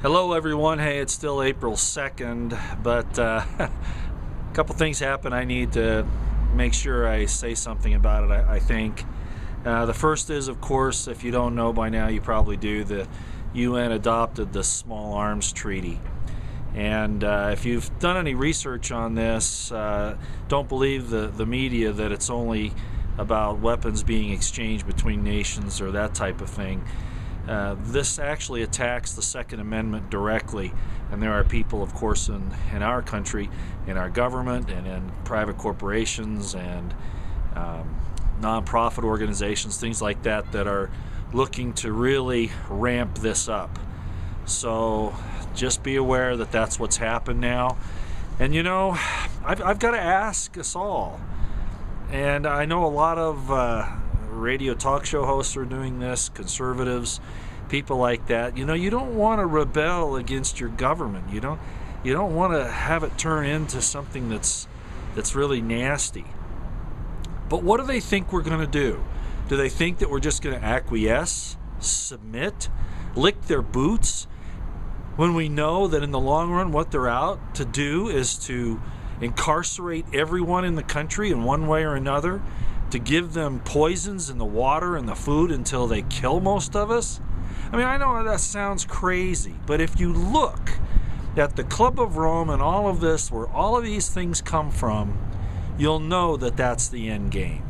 Hello everyone. Hey, it's still April 2nd, but a couple things happen. I need to make sure I say something about it, I think. The first is, of course, if you don't know by now, you probably do, the UN adopted the Small Arms Treaty. And if you've done any research on this, don't believe the media that it's only about weapons being exchanged between nations or that type of thing. This actually attacks the Second Amendment directly, and there are people, of course, in our country, in our government, and in private corporations and non-profit organizations, things like that, that are looking to really ramp this up. So just be aware that that's what's happened now. And you know, I've got to ask us all, and I know a lot of radio talk show hosts are doing this, conservatives, people like that. You know, you don't want to rebel against your government. You don't want to have it turn into something that's really nasty. But what do they think we're going to do? Do they think that we're just going to acquiesce, submit, lick their boots, when we know that in the long run what they're out to do is to incarcerate everyone in the country in one way or another, to give them poisons in the water and the food until they kill most of us? I mean, I know that sounds crazy, but if you look at the Club of Rome and all of this, where all of these things come from, you'll know that that's the end game.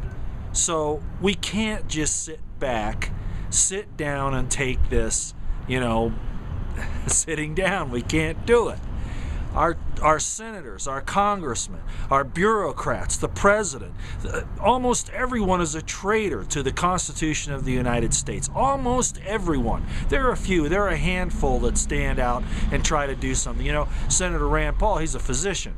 So we can't just sit back, sit down and take this, sitting down. We can't do it. Our senators, our congressmen, our bureaucrats, the president, almost everyone is a traitor to the Constitution of the United States. Almost everyone. There are a few, there are a handful that stand out and try to do something. Senator Rand Paul, he's a physician.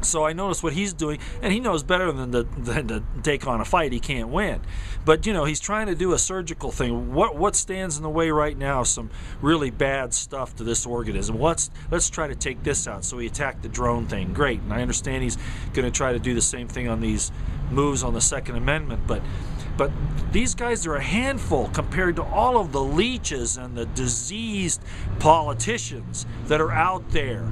So I notice what he's doing, and he knows better than to take on a fight he can't win. But, he's trying to do a surgical thing. What stands in the way right now? Some really bad stuff to this organism. Let's try to take this out. So he attacked the drone thing. Great. And I understand he's going to try to do the same thing on these moves on the Second Amendment. But these guys are a handful compared to all of the leeches and the diseased politicians that are out there,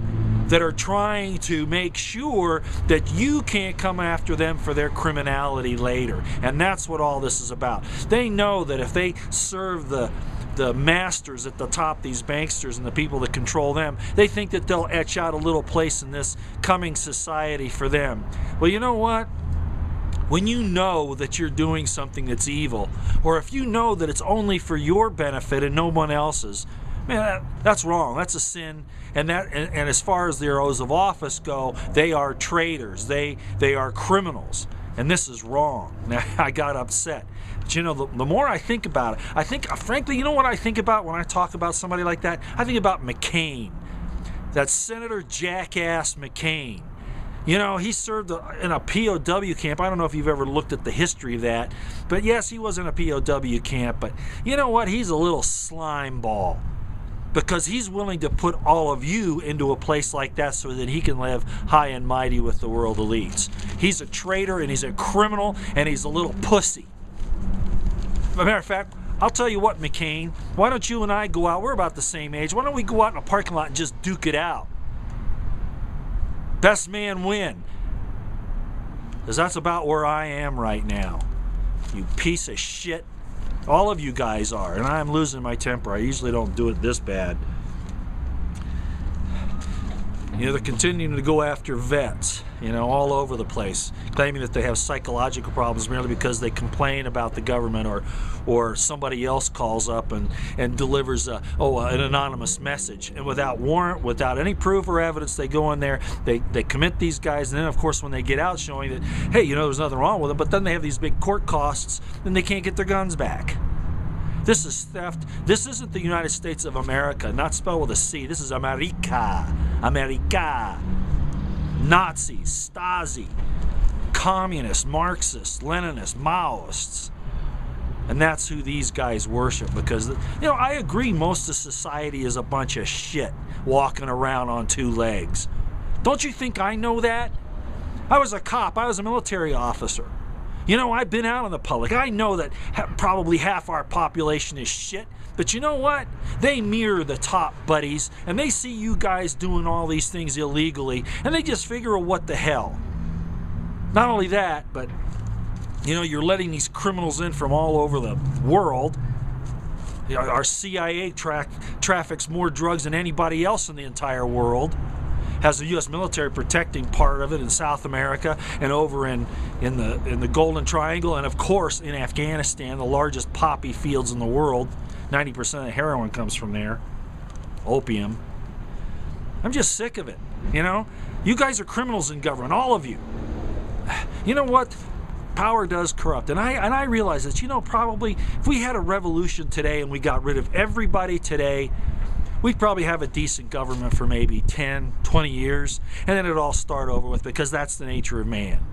that are trying to make sure that you can't come after them for their criminality later. And that's what all this is about. They know that if they serve the masters at the top, these banksters and the people that control them, they think that they'll etch out a little place in this coming society for them. Well, you know what? When you know that you're doing something that's evil, or if you know that it's only for your benefit and no one else's, man, that's wrong. That's a sin. And as far as their oaths of office go, they are traitors. They are criminals. And this is wrong. Now, I got upset. But the more I think about it, frankly, you know what I think about when I talk about somebody like that? I think about McCain. That Senator Jackass McCain. He served in a POW camp. I don't know if you've ever looked at the history of that. But yes, he was in a POW camp. But you know what? He's a little slime ball, because he's willing to put all of you into a place like that so that he can live high and mighty with the world elites. He's a traitor, and he's a criminal, and he's a little pussy. As a matter of fact, I'll tell you what, McCain, why don't you and I go out? We're about the same age. Why don't we go out in a parking lot and just duke it out? Best man win. Because that's about where I am right now. You piece of shit. All of you guys are, and I'm losing my temper. I usually don't do it this bad. They're continuing to go after vets, all over the place, claiming that they have psychological problems merely because they complain about the government, or somebody else calls up and delivers an anonymous message. And without warrant, without any proof or evidence, they go in there, they commit these guys, and then, of course, when they get out showing that, hey, there's nothing wrong with them, but then they have these big court costs, and they can't get their guns back. This is theft. This isn't the United States of America, not spelled with a C. This is America. America. Nazis, Stasi, communists, Marxists, Leninists, Maoists. And that's who these guys worship, because, I agree most of society is a bunch of shit walking around on two legs. Don't you think I know that? I was a cop. I was a military officer. I've been out in the public. I know that probably half our population is shit, But you know what? They mirror the top buddies, and they see you guys doing all these things illegally, and they just figure, oh, what the hell? Not only that, but you're letting these criminals in from all over the world. Our CIA traffics more drugs than anybody else in the entire world. Has the U.S. military protecting part of it in South America and over in the Golden Triangle, and of course in Afghanistan, the largest poppy fields in the world. 90% of heroin comes from there. Opium. I'm just sick of it. You guys are criminals in government, all of you. You know what? Power does corrupt, and I realize this. Probably if we had a revolution today and we got rid of everybody today, we'd probably have a decent government for maybe 10, 20 years, and then it'd all start over with, because that's the nature of man.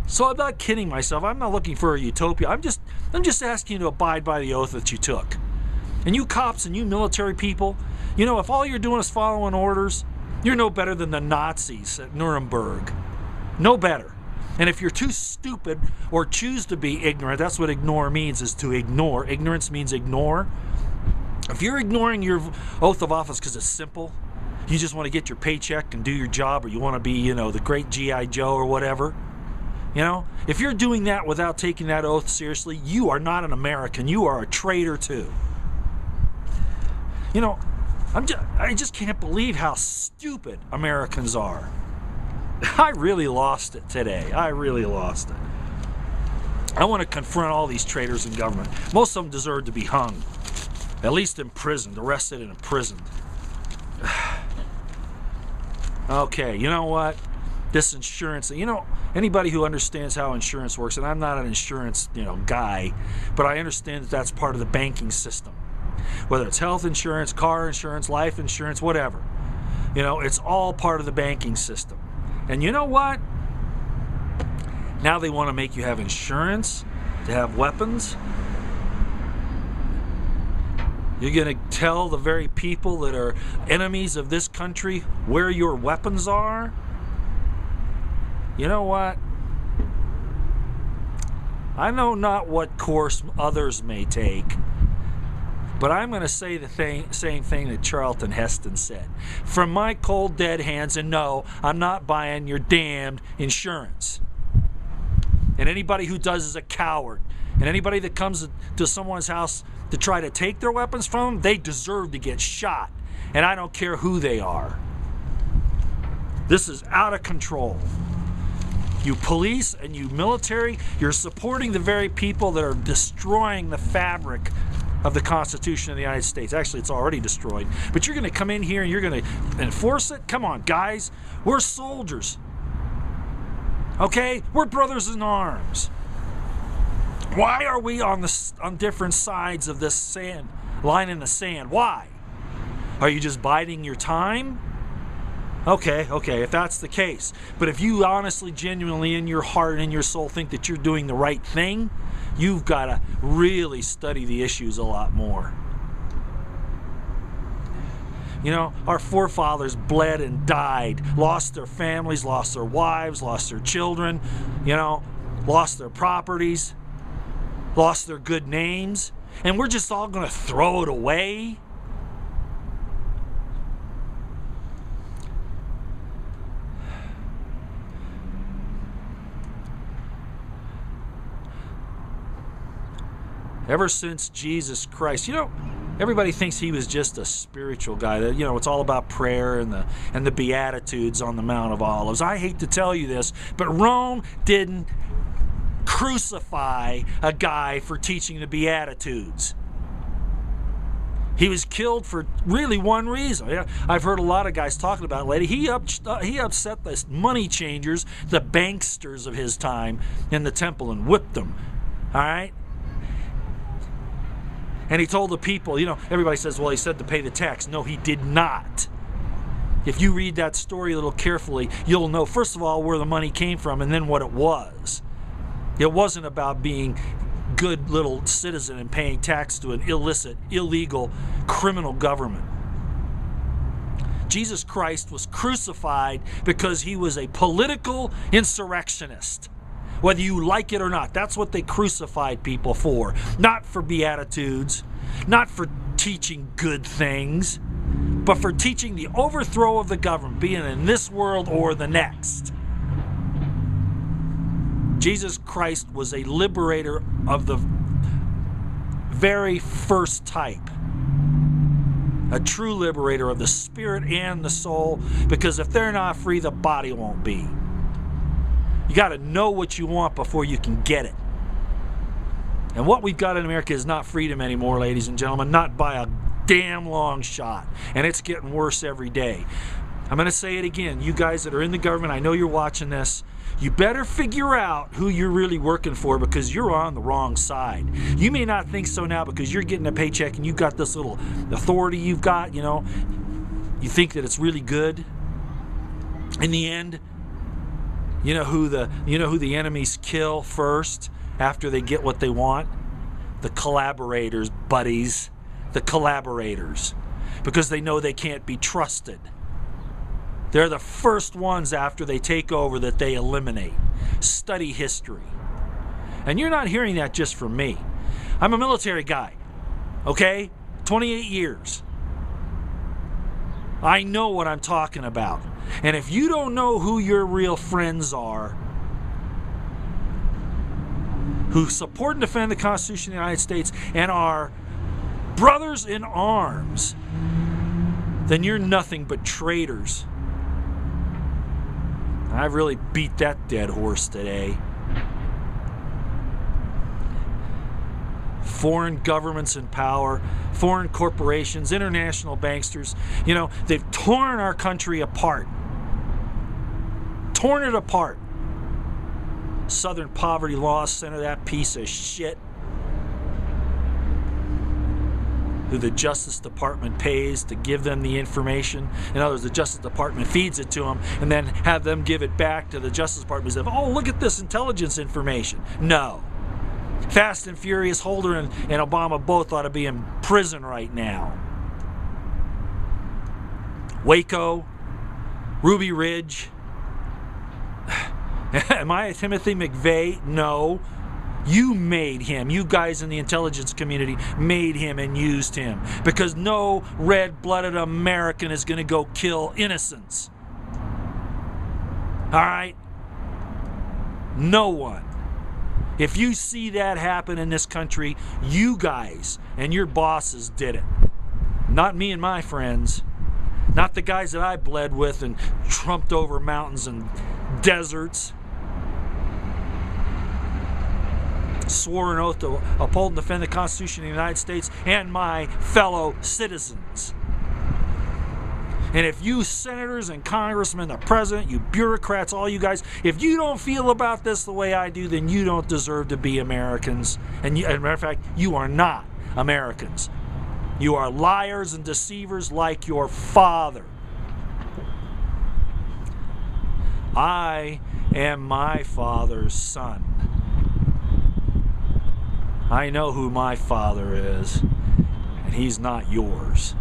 So I'm not kidding myself. I'm not looking for a utopia. I'm just asking you to abide by the oath that you took. And you cops and you military people, if all you're doing is following orders, you're no better than the Nazis at Nuremberg. No better. And if you're too stupid or choose to be ignorant, that's what ignore means, is to ignore. Ignorance means ignore. If you're ignoring your oath of office because it's simple, you just want to get your paycheck and do your job, or you want to be, the great G.I. Joe or whatever, if you're doing that without taking that oath seriously, you are not an American. You are a traitor too. I just can't believe how stupid Americans are. I really lost it today. I really lost it. I want to confront all these traitors in government. Most of them deserve to be hung. At least imprisoned, arrested and imprisoned. Okay, you know what? This insurance, anybody who understands how insurance works, and I'm not an insurance, guy, but I understand that that's part of the banking system. Whether it's health insurance, car insurance, life insurance, whatever. It's all part of the banking system. And you know what? Now they want to make you have insurance to have weapons. You're going to tell the very people that are enemies of this country where your weapons are? You know what? I know not what course others may take, but I'm going to say the same thing that Charlton Heston said. From my cold, dead hands, and no, I'm not buying your damned insurance. And anybody who does is a coward. And anybody that comes to someone's house to try to take their weapons from them, they deserve to get shot. And I don't care who they are. This is out of control. You police and you military, you're supporting the very people that are destroying the fabric of the Constitution of the United States. Actually, it's already destroyed. But you're going to come in here and you're going to enforce it? Come on, guys. We're soldiers. Okay? We're brothers in arms. Why are we on different sides of this line in the sand? Why? Are you just biding your time? Okay, if that's the case. But if you honestly, genuinely, in your heart and in your soul think that you're doing the right thing, you've got to really study the issues a lot more. Our forefathers bled and died, lost their families, lost their wives, lost their children, lost their properties, lost their good names, and we're just all going to throw it away? Ever since Jesus Christ, everybody thinks he was just a spiritual guy. That it's all about prayer and the Beatitudes on the Mount of Olives. I hate to tell you this, but Rome didn't crucify a guy for teaching the Beatitudes. He was killed for really one reason. I've heard a lot of guys talking about it lately. He upset the money changers, the banksters of his time in the temple, and whipped them. All right? And he told the people, everybody says, well, he said to pay the tax. No, he did not. If you read that story a little carefully, you'll know, first of all, where the money came from and then what it was. It wasn't about being good little citizen and paying tax to an illicit, illegal, criminal government. Jesus Christ was crucified because he was a political insurrectionist. Whether you like it or not, that's what they crucified people for. Not for Beatitudes, not for teaching good things, but for teaching the overthrow of the government, being in this world or the next. Jesus Christ was a liberator of the very first type. A true liberator of the spirit and the soul, because if they're not free, the body won't be. You got to know what you want before you can get it. And what we've got in America is not freedom anymore, ladies and gentlemen, not by a damn long shot. And it's getting worse every day. I'm going to say it again. You guys that are in the government, I know you're watching this. You better figure out who you're really working for, because you're on the wrong side. You may not think so now because you're getting a paycheck and you've got this little authority you've got, you know. You think that it's really good. In the end, you know who the enemies kill first after they get what they want? The collaborators, buddies. The collaborators. Because they know they can't be trusted. They're the first ones after they take over that they eliminate. Study history. And you're not hearing that just from me. I'm a military guy, okay? 28 years. I know what I'm talking about. And if you don't know who your real friends are, who support and defend the Constitution of the United States and are brothers in arms, then you're nothing but traitors. I've really beat that dead horse today. Foreign governments in power, foreign corporations, international banksters, you know, they've torn our country apart. Torn it apart. Southern Poverty Law Center, that piece of shit, who the Justice Department pays to give them the information. In other words, the Justice Department feeds it to them and then have them give it back to the Justice Department and say, oh, look at this intelligence information. No. Fast and Furious, Holder and Obama both ought to be in prison right now. Waco, Ruby Ridge. Am I Timothy McVeigh? No. You made him. You guys in the intelligence community made him and used him. Because no red-blooded American is going to go kill innocents. All right? No one. If you see that happen in this country, you guys and your bosses did it. Not me and my friends. Not the guys that I bled with and trumped over mountains and deserts. Swore an oath to uphold and defend the Constitution of the United States and my fellow citizens. And if you senators and congressmen, the president, you bureaucrats, all you guys, if you don't feel about this the way I do, then you don't deserve to be Americans. And as a matter of fact, you are not Americans. You are liars and deceivers like your father. I am my father's son. I know who my father is, and he's not yours.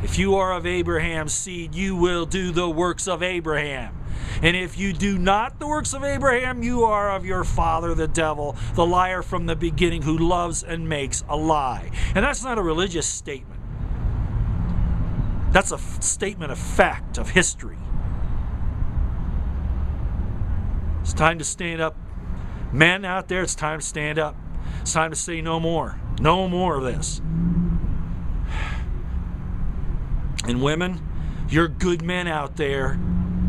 If you are of Abraham's seed, you will do the works of Abraham. And if you do not the works of Abraham, you are of your father, the devil, the liar from the beginning, who loves and makes a lie. And that's not a religious statement. That's a statement of fact, of history. It's time to stand up. Men out there, it's time to stand up. It's time to say no more. No more of this. And women, you're good men out there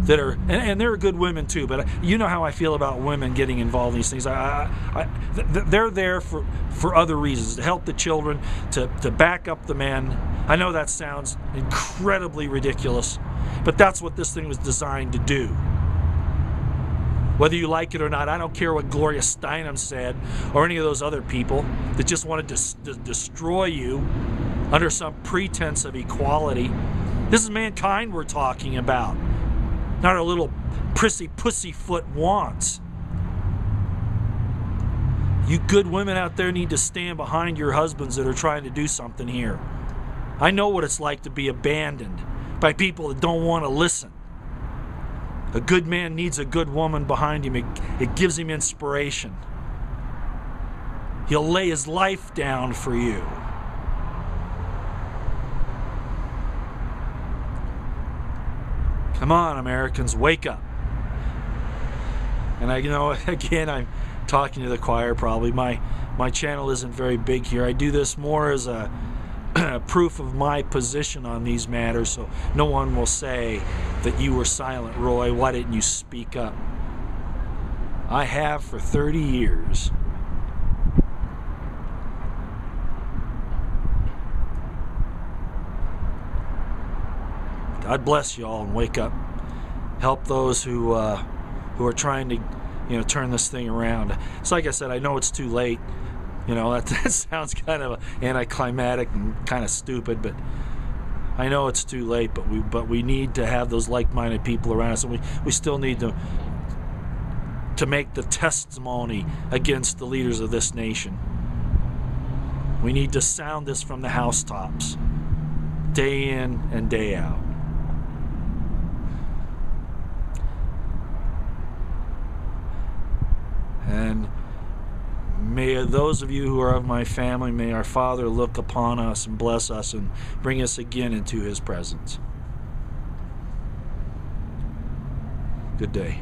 that are, and there are good women too, but you know how I feel about women getting involved in these things. They're there for other reasons, to help the children, to back up the men. I know that sounds incredibly ridiculous, but that's what this thing was designed to do. Whether you like it or not, I don't care what Gloria Steinem said or any of those other people that just wanted to destroy you under some pretense of equality. This is mankind we're talking about, not our little prissy pussyfoot wants. You good women out there need to stand behind your husbands that are trying to do something here. I know what it's like to be abandoned by people that don't want to listen. A good man needs a good woman behind him. It gives him inspiration. He'll lay his life down for you. Come on, Americans, wake up. And I know, again, I'm talking to the choir probably. My channel isn't very big here. I do this more as a proof of my position on these matters, so no one will say that you were silent, Roy. Why didn't you speak up? I have for 30 years. God bless you all, and wake up. Help those who are trying to, turn this thing around. It's like I said, I know it's too late. That sounds kind of anticlimactic and kind of stupid, but I know it's too late. But we need to have those like-minded people around us, and we still need to make the testimony against the leaders of this nation. We need to sound this from the housetops, day in and day out. And may those of you who are of my family, may our Father look upon us and bless us and bring us again into His presence. Good day.